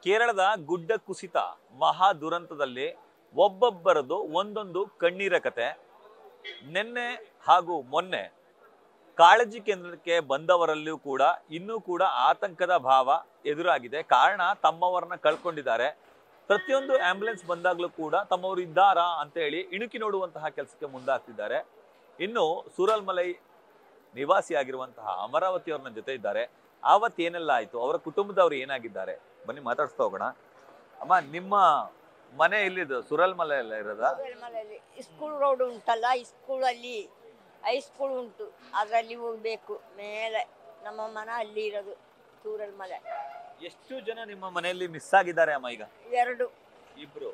ಕೇರಳದ ಗುಡ್ಡ ಕುಸಿತ ಮಹಾ ದುರಂತದಲ್ಲಿ ಒಬ್ಬೊಬ್ಬರದು ಒಂದೊಂದು ಕಣ್ಣೀರ ಕತೆ. ನಿನ್ನೆ ಹಾಗೂ ಮೊನ್ನೆ ಕಾಳಜಿ ಕೇಂದ್ರಕ್ಕೆ ಬಂದವರಲ್ಲಿಯೂ ಕೂಡ ಇನ್ನೂ ಕೂಡ ಆತಂಕದ ಭಾವ ಎದುರಾಗಿದೆ. ಕಾರಣ ತಮ್ಮವರನ್ನ ಕಳ್ಕೊಂಡಿದ್ದಾರೆ. ಪ್ರತಿಯೊಂದು ಆಂಬ್ಯುಲೆನ್ಸ್ ಬಂದಾಗಲೂ ಕೂಡ ತಮ್ಮವರು ಇದ್ದಾರಾ ಅಂತ ಹೇಳಿ ಇಣುಕಿ ನೋಡುವಂತಹ ಕೆಲಸಕ್ಕೆ ಮುಂದಾಗ್ತಿದ್ದಾರೆ. ಇನ್ನು ಸೂರಲ್ಮಲೈ ನಿವಾಸಿಯಾಗಿರುವಂತಹ ಅಮರಾವತಿ ಅವ್ರ ನನ್ನ ಜೊತೆ ಇದ್ದಾರೆ. ಆವತ್ತು ಏನೆಲ್ಲ ಆಯ್ತು, ಅವರ ಕುಟುಂಬದವರು ಏನಾಗಿದ್ದಾರೆ, ಬನ್ನಿ ಮಾತಾಡ್ಸ್ತಾ ಹೋಗೋಣ. ಅಮ್ಮ, ನಿಮ್ಮ ಮನೆ ಎಲ್ಲಿದ್ದು? ಸೂರಲ್ಮಲೆ ಎಲ್ಲ ಇರೋದಾ? ಸ್ಕೂಲ್ ರೋಡ್ ಉಂಟಲ್ಲ, ಸ್ಕೂಲಲ್ಲಿ ಹೈಸ್ಕೂಲ್ ಉಂಟು, ಅದರಲ್ಲಿ ಹೋಗ್ಬೇಕು ಮೇಲೆ. ನಮ್ಮ ಮನೆ ಅಲ್ಲಿ ಇರೋದು ಸೂರಲ್ಮಲೆ. ಎಷ್ಟು ಜನ ನಿಮ್ಮ ಮನೆಯಲ್ಲಿ ಮಿಸ್ ಆಗಿದ್ದಾರೆ ಅಮ್ಮ ಈಗ? ಇಬ್ರು.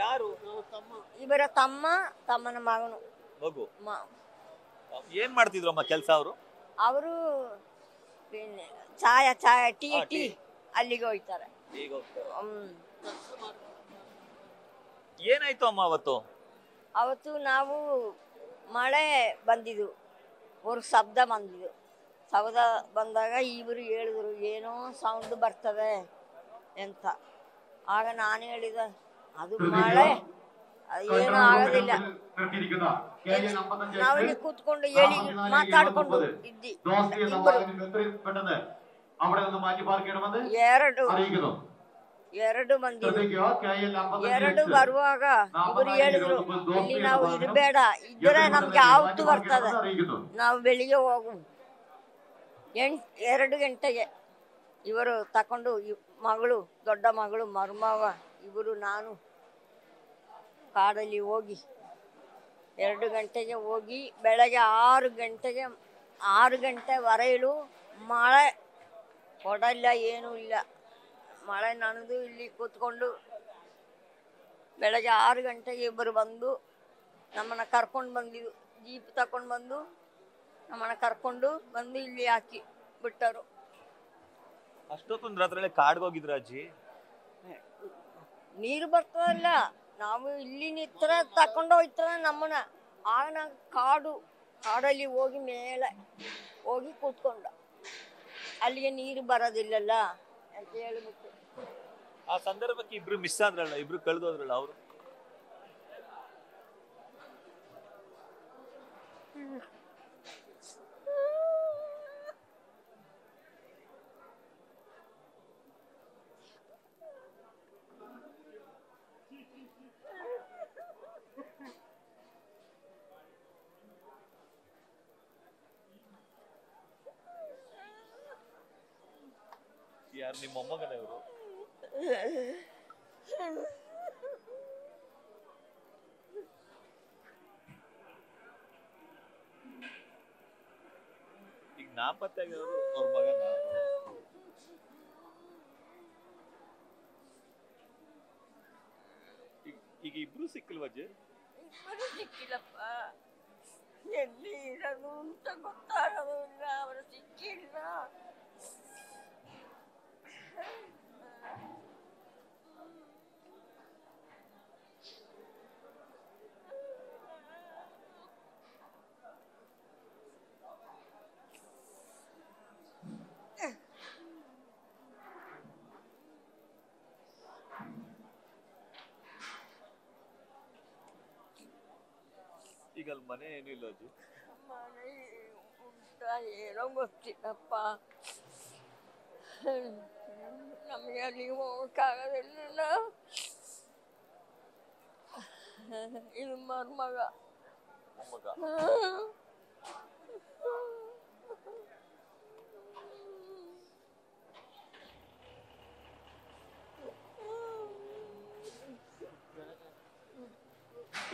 ಯಾರು? ಇವರ ತಮ್ಮನ ಮಗನು. ಮಗು ಏನ್ ಮಾಡ್ತಿದ್ರು ಅಮ್ಮ ಕೆಲಸ? ಅವರು പിന്നെ ಚಾಯ ಟೀ ಅಲ್ಲಿಗೆ ಹೋಗ್ತಾರೆ. ಏನಾಯ್ತು ಅಮ್ಮ ಅವತ್ತು? ನಾವು ಮಳೆ ಬಂದಿದ್ದು, ಒಂದು ಶಬ್ದ ಬಂದಾಗ ಇವರು ಹೇಳಿದ್ರು ಏನೋ ಸೌಂಡ್ ಬರ್ತದೆ ಅಂತ. ಆಗ ನಾನು ಹೇಳಿದೆ ಅದು ಮಳೆ, ಏನೂ ಆಗೋದಿಲ್ಲ. ನಾವಿಲ್ಲಿ ಕೂತ್ಕೊಂಡು ಹೇಳಿ ಮಾತಾಡ್ಕೊಂಡು ಇದ್ದಿ. ಎರಡು ಮಂದಿ ಬರುವಾಗ ಇವರು ಹೇಳಿದ್ರು ಇಲ್ಲಿ ನಾವು ಇರಬೇಡ, ಇದ್ರೆ ನಮ್ಗೆ ಆವತ್ತು ಬರ್ತದೆ, ನಾವು ಬೆಳಿಗ್ಗೆ ಹೋಗು. 2 ಗಂಟೆಗೆ ಇವರು ತಕೊಂಡು ಮಗಳು, ದೊಡ್ಡ ಮಗಳು, ಮರುಮಗ, ಇವರು ನಾನು ಕಾಡಲ್ಲಿ ಹೋಗಿ 2 ಗಂಟೆಗೆ ಹೋಗಿ ಬೆಳಗ್ಗೆ 6 ಗಂಟೆವರೆಗೂ ಮಳೆ ಕೊಡಲ್ಲ, ಏನೂ ಇಲ್ಲ. ಮಳೆ ನನೆದು ಇಲ್ಲಿ ಕೂತ್ಕೊಂಡು ಬೆಳಗ್ಗೆ 6 ಗಂಟೆಗೆ ಇಬ್ಬರು ಬಂದು ನಮ್ಮನ್ನು ಕರ್ಕೊಂಡು ಬಂದಿದ್ದು. ಜೀಪ್ ತಕೊಂಡು ಬಂದು ನಮ್ಮನ್ನು ಕರ್ಕೊಂಡು ಬಂದು ಇಲ್ಲಿ ಹಾಕಿ ಬಿಟ್ಟರು. ಅಷ್ಟೊತ್ತೊಂದು ರಾತ್ರಿ ಕಾಡ್ಗೆ ಹೋಗಿದ್ರ ಅಜ್ಜಿ? ನೀರು ಬರ್ತದಲ್ಲ, ನಾವು ಇಲ್ಲಿ ನಿತ್ರ ತಕೊಂಡು ಹೋಗ್ತಾರೆ ನಮ್ಮನ್ನ. ಆಗ ನಾವು ಕಾಡಲ್ಲಿ ಹೋಗಿ ಮೇಲೆ ಹೋಗಿ ಕೂತ್ಕೊಂಡ, ಅಲ್ಲಿಗೆ ನೀರು ಬರೋದಿಲ್ಲಲ್ಲ ಅಂತ ಹೇಳ್ಬಿಟ್ಟು. ಆ ಸಂದರ್ಭಕ್ಕೆ ಇಬ್ರು ಮಿಸ್ ಆದ್ರಲ್ಲ, ಇಬ್ರು ಕಳೆದೋದ್ರಲ್ಲ ಅವರು? ಯಾರು? ನಿಮ್ಮ ಮೊಮ್ಮಗನ ಇವರು? ಈಗ ನಾಪತ್ತೆ ಆಗಿರೋರು ಅವ್ರ ಮಗನ? ಈಗ ಇಬ್ರು ಸಿಕ್ಕಿಲ್ವಜ್ಜಿ? ಇಬ್ಬರು ಸಿಕ್ಕಿಲ್ಲಪ್ಪ, ಎಲ್ಲಿ ಇರೋದು ಅಂತ ಗೊತ್ತಾಗೋದಿಲ್ಲ, ಅವರು ಸಿಕ್ಕಿಲ್ಲ. ಈಗ ಅಲ್ಲಿ ಮನೆ ಏನೂ ಇಲ್ಲ ಅಜ್ಜಿ? ಮನೆ ಉಂಟ ಏನೋ ಗೊತ್ತಿಲ್ಲಪ್ಪ, ನಮಗೆ ಅಲ್ಲಿ ಹೋಗಕ್ಕಾಗೋದಿಲ್ಲ. ಇದು ಮರುಮಗ.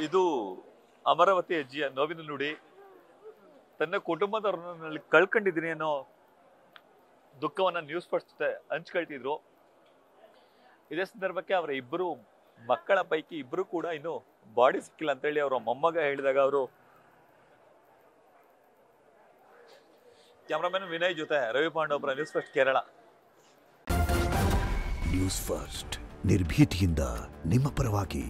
ಇದು ಅಮರಾವತಿ ಅಜ್ಜಿಯ ನೋವಿನ ನುಡಿ. ತನ್ನ ಕುಟುಂಬದವ್ರನ್ನ ಕಳ್ಕೊಂಡಿದ್ದೀನಿ ಅನ್ನೋ ದುಃಖವನ್ನ ನ್ಯೂಸ್ ಫಸ್ಟ್ ಜೊತೆ ಹಂಚ್ಕೊಳ್ತಿದ್ರು. ಇದೇ ಸಂದರ್ಭಕ್ಕೆ ಅವರ ಇಬ್ಬರು ಮಕ್ಕಳ ಪೈಕಿ ಇಬ್ರು ಕೂಡ ಇನ್ನು ಬಾಡಿ ಸಿಕ್ಕಿಲ್ಲ ಅಂತ ಹೇಳಿ ಅವರ ಮೊಮ್ಮಗ ಹೇಳಿದಾಗ ಅವರು. ಕ್ಯಾಮರಾಮನ್ ವಿನಯ್ ಜೊತೆ Ravi Pandavapura, news first Kerala. News first ನಿರ್ಭೀತಿಯಿಂದ ನಿಮ್ಮ ಪರವಾಗಿ.